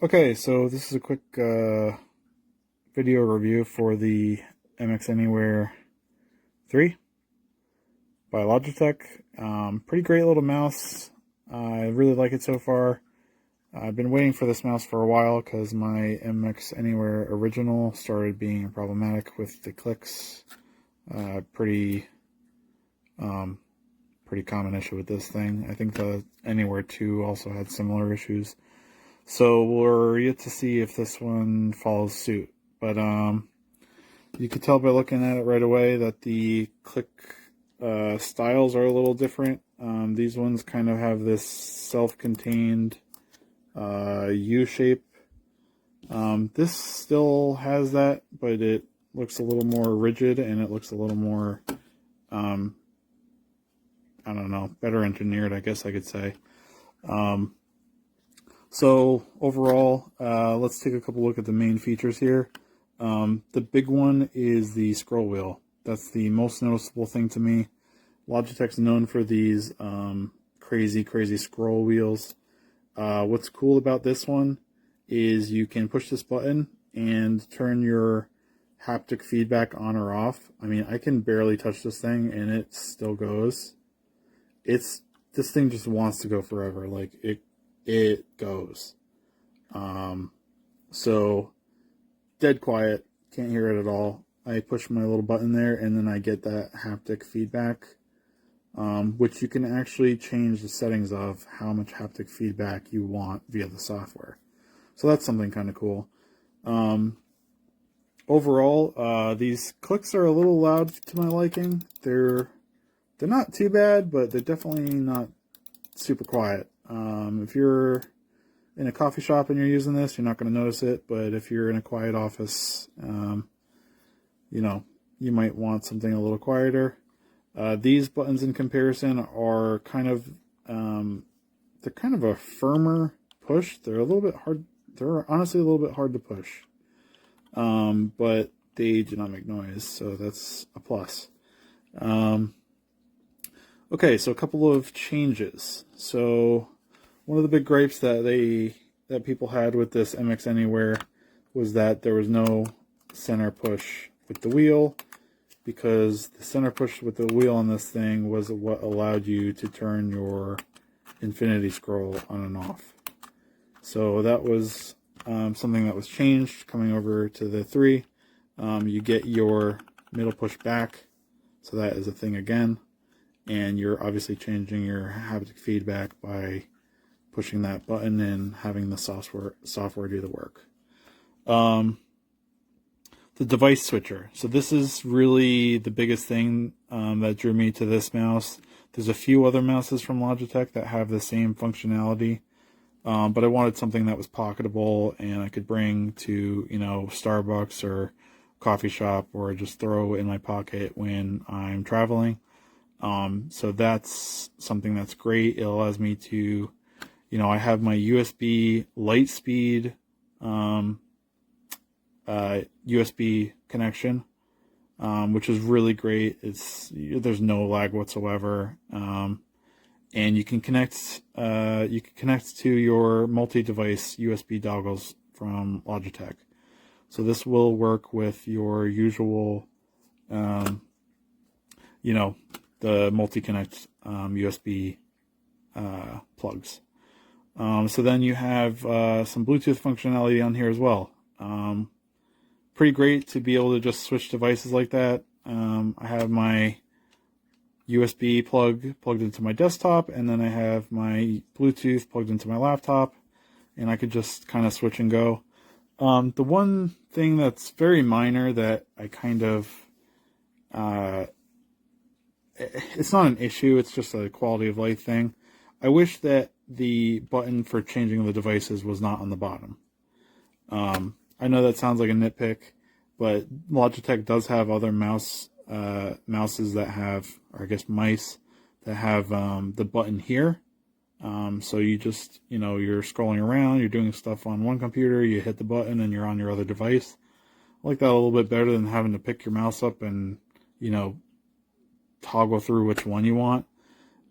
Okay, so this is a quick video review for the MX Anywhere 3 by Logitech. Pretty great little mouse. I really like it so far. I've been waiting for this mouse for a while because my MX Anywhere original started being problematic with the clicks. Pretty common issue with this thing. I think the Anywhere 2 also had similar issues. So we're yet to see if this one follows suit. But you can tell by looking at it right away that the click styles are a little different. These ones kind of have this self-contained U shape. This still has that, but it looks a little more rigid and it looks a little more, I don't know, better engineered, I guess I could say. So overall, let's take a couple look at the main features here. The big one is the scroll wheel. That's the most noticeable thing to me. Logitech's known for these crazy scroll wheels. What's cool about this one is you can push this button and turn your haptic feedback on or off. I mean, I can barely touch this thing and it still goes. This thing just wants to go forever. Like it goes. So dead quiet, can't hear it at all. I push my little button there and then I get that haptic feedback, which you can actually change the settings of how much haptic feedback you want via the software. So that's something kind of cool. Overall, these clicks are a little loud to my liking. They're not too bad, but they're definitely not super quiet. If you're in a coffee shop and you're using this, you're not going to notice it. But if you're in a quiet office, you know, you might want something a little quieter. These buttons in comparison are kind of, they're kind of a firmer push. They're a little bit hard. They're honestly a little bit hard to push. But they do not make noise, so that's a plus. Okay, so a couple of changes. So one of the big gripes that people had with this MX Anywhere was that there was no center push with the wheel, because the center push with the wheel on this thing was what allowed you to turn your infinity scroll on and off. So that was something that was changed coming over to the 3. You get your middle push back, so that is a thing again. And you're obviously changing your haptic feedback by pushing that button and having the software do the work. The device switcher. So this is really the biggest thing that drew me to this mouse. There's a few other mouses from Logitech that have the same functionality, but I wanted something that was pocketable and I could bring to, you know, Starbucks or coffee shop, or just throw in my pocket when I'm traveling. So that's something that's great. It allows me to, you know, I have my USB Lightspeed USB connection, which is really great. There's no lag whatsoever, and you can connect to your multi-device USB dongles from Logitech. So this will work with your usual, you know, the multi-connect USB plugs. So then you have some Bluetooth functionality on here as well. Pretty great to be able to just switch devices like that. I have my USB plugged into my desktop, and then I have my Bluetooth plugged into my laptop, and I could just kind of switch and go. The one thing that's very minor that I kind of, it's not an issue, it's just a quality of life thing. I wish that the button for changing the devices was not on the bottom. I know that sounds like a nitpick, but Logitech does have other mouses that have, or I guess mice, that have the button here. So you just, you know, you're scrolling around, you're doing stuff on one computer, you hit the button and you're on your other device. I like that a little bit better than having to pick your mouse up and, you know, toggle through which one you want.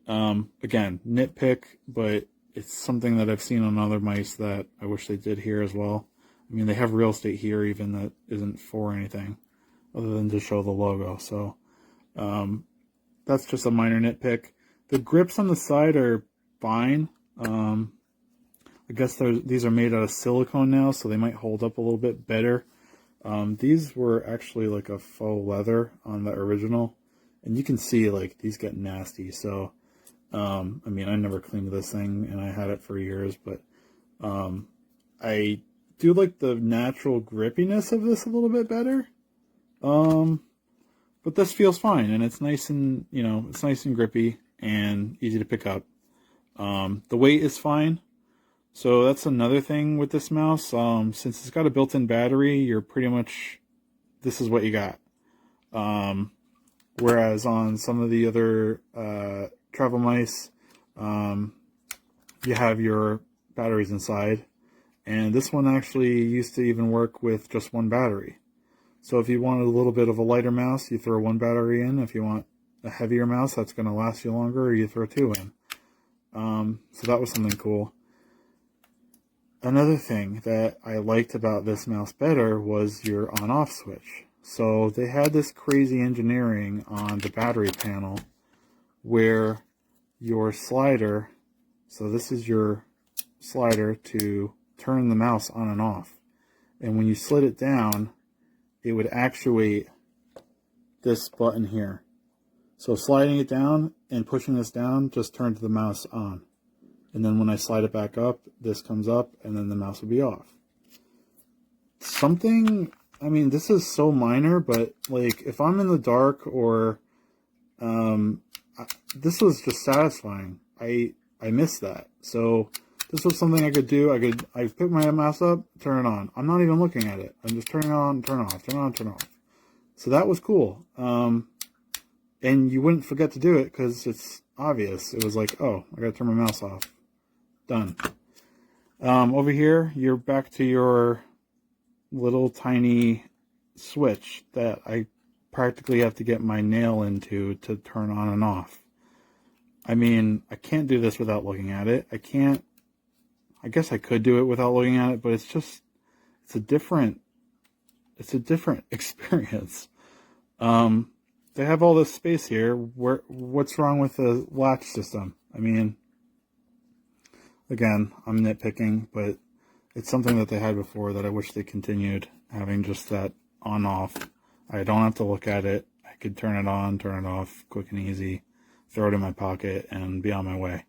Again, nitpick, but it's something that I've seen on other mice that I wish they did here as well. I mean, they have real estate here even that isn't for anything other than to show the logo. So that's just a minor nitpick. The grips on the side are fine. I guess these are made out of silicone now, so they might hold up a little bit better. These were actually like a faux leather on the original, and you can see like these get nasty. So I mean, I never cleaned this thing and I had it for years, but I do like the natural grippiness of this a little bit better. But this feels fine, and it's nice and, you know, it's nice and grippy and easy to pick up. The weight is fine. So that's another thing with this mouse. Since it's got a built-in battery, you're pretty much, this is what you got. Whereas on some of the other travel mice, you have your batteries inside. And this one actually used to even work with just one battery. So if you wanted a little bit of a lighter mouse, you throw one battery in. If you want a heavier mouse that's going to last you longer, you throw two in. So that was something cool. Another thing that I liked about this mouse better was your on-off switch. So they had this crazy engineering on the battery panel where your slider, so this is your slider to turn the mouse on and off. And when you slid it down, it would actuate this button here. So sliding it down and pushing this down just turns the mouse on. And then when I slide it back up, this comes up and then the mouse will be off. Something, I mean, this is so minor, but like if I'm in the dark or this was just satisfying. I missed that. So this was something I could do. I pick my mouse up, turn it on. I'm not even looking at it. I'm just turning it on, turn it off, turn it on, turn it off. So that was cool. And you wouldn't forget to do it because it's obvious. It was like, oh, I gotta turn my mouse off. Done. Over here, you're back to your little tiny switch that I practically have to get my nail into to turn on and off. I mean, I can't do this without looking at it. I guess I could do it without looking at it, but it's a different experience. They have all this space here. What's wrong with the latch system? I mean, again, I'm nitpicking, but it's something that they had before that I wish they continued having, just that on-off. I don't have to look at it. I could turn it on, turn it off, quick and easy, throw it in my pocket, and be on my way.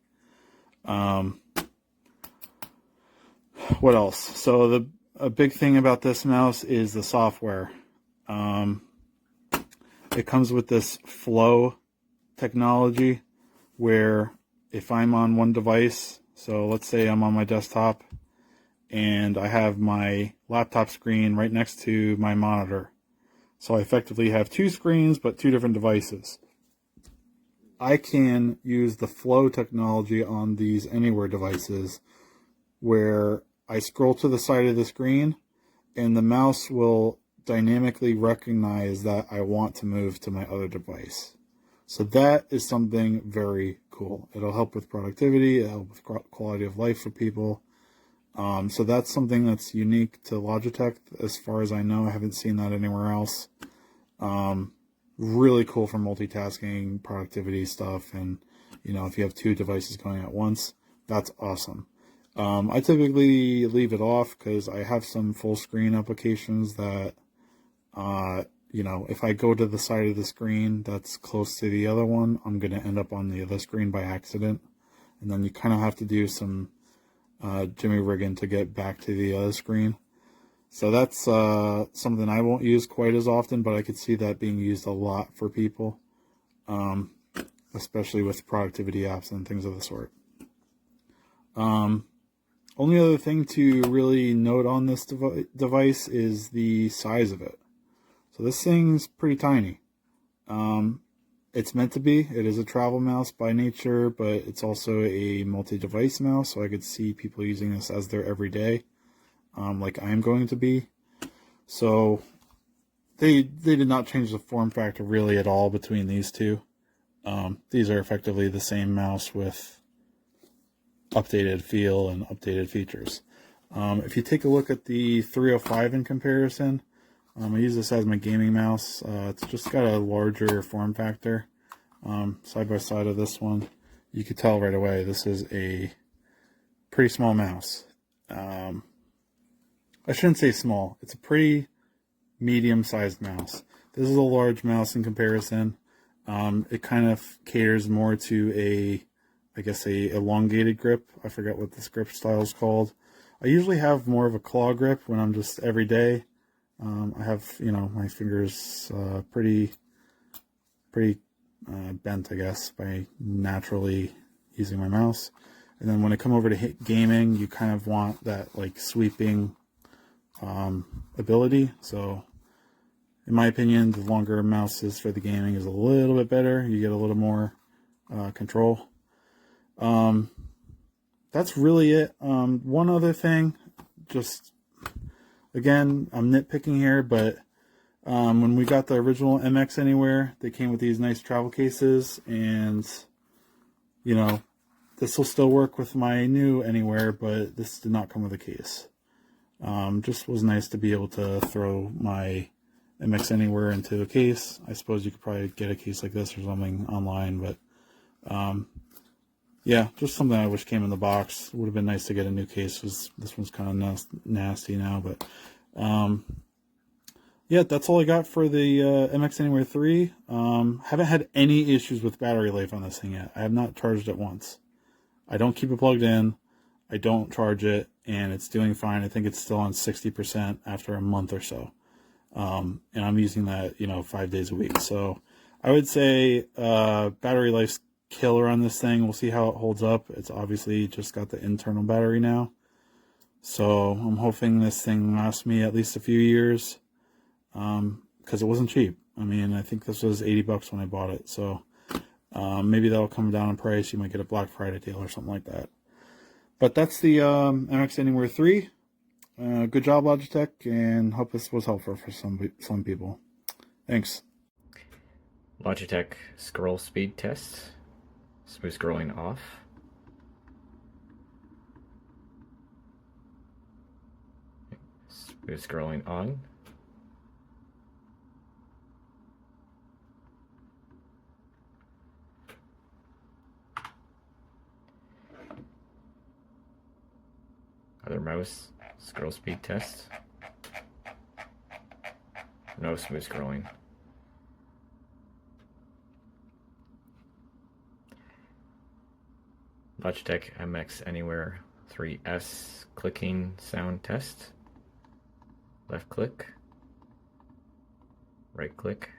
What else? So a big thing about this mouse is the software. It comes with this flow technology where if I'm on one device, so let's say I'm on my desktop and I have my laptop screen right next to my monitor. So I effectively have two screens but two different devices. I can use the flow technology on these anywhere devices where I scroll to the side of the screen and the mouse will dynamically recognize that I want to move to my other device. So that is something very cool. It'll help with productivity, it'll help with quality of life for people. So that's something that's unique to Logitech as far as I know. I haven't seen that anywhere else. Really cool for multitasking, productivity stuff, and you know, if you have two devices going at once, that's awesome. I typically leave it off because I have some full screen applications that you know, if I go to the side of the screen that's close to the other one, I'm going to end up on the other screen by accident. And then you kind of have to do some jimmy rigging to get back to the other screen. So that's something I won't use quite as often, but I could see that being used a lot for people, especially with productivity apps and things of the sort. Only other thing to really note on this device is the size of it. So this thing's pretty tiny. It's meant to be. It is a travel mouse by nature, but it's also a multi-device mouse, so I could see people using this as their everyday, like I'm going to be. So they did not change the form factor really at all between these two. These are effectively the same mouse with updated feel and updated features. If you take a look at the 305 in comparison, I use this as my gaming mouse. It's just got a larger form factor. Side by side of this one, you could tell right away this is a pretty small mouse. I shouldn't say small. It's a pretty medium-sized mouse. This is a large mouse in comparison. It kind of caters more to I guess a elongated grip. I forget what this grip style is called. I usually have more of a claw grip when I'm just every day. I have, my fingers pretty bent, I guess, by naturally using my mouse. And then when I come over to hit gaming, you kind of want that like sweeping ability. So in my opinion, the longer mouse is for the gaming is a little bit better. You get a little more control. That's really it. One other thing, just again, I'm nitpicking here, but when we got the original MX Anywhere, they came with these nice travel cases, and this will still work with my new Anywhere, but this did not come with a case. Just was nice to be able to throw my MX Anywhere into a case. I suppose you could probably get a case like this or something online, but yeah, just something I wish came in the box. It would have been nice to get a new case. This one's kind of nasty now, but yeah, that's all I got for the MX Anywhere 3. Haven't had any issues with battery life on this thing yet. I have not charged it once. I don't keep it plugged in. I don't charge it, and it's doing fine. I think it's still on 60% after a month or so. And I'm using that, 5 days a week. So I would say battery life's killer on this thing. We'll see how it holds up. It's obviously just got the internal battery now. So I'm hoping this thing lasts me at least a few years. Because it wasn't cheap. I mean, I think this was $80 when I bought it. So maybe that'll come down in price. You might get a Black Friday deal or something like that. But that's the MX Anywhere 3. Good job, Logitech, and hope this was helpful for some people. Thanks. Logitech scroll speed test. Smooth scrolling off. Smooth scrolling on. Other mouse scroll speed test. No smooth scrolling. Logitech MX Anywhere 3S clicking sound test. Left click. Right click.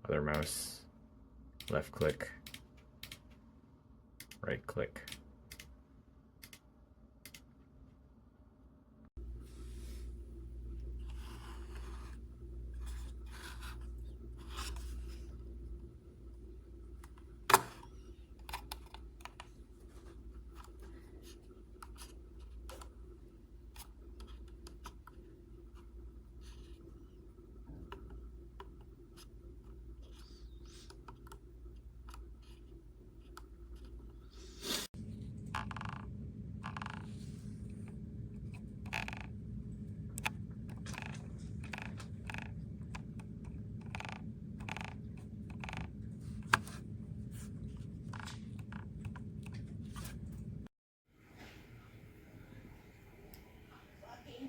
Other mouse. Left click. Right click.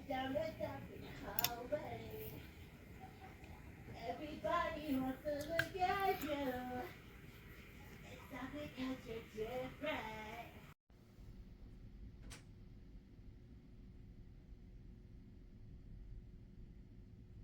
Down the dumping hallway. Everybody wants to look at you. It's not because you're different.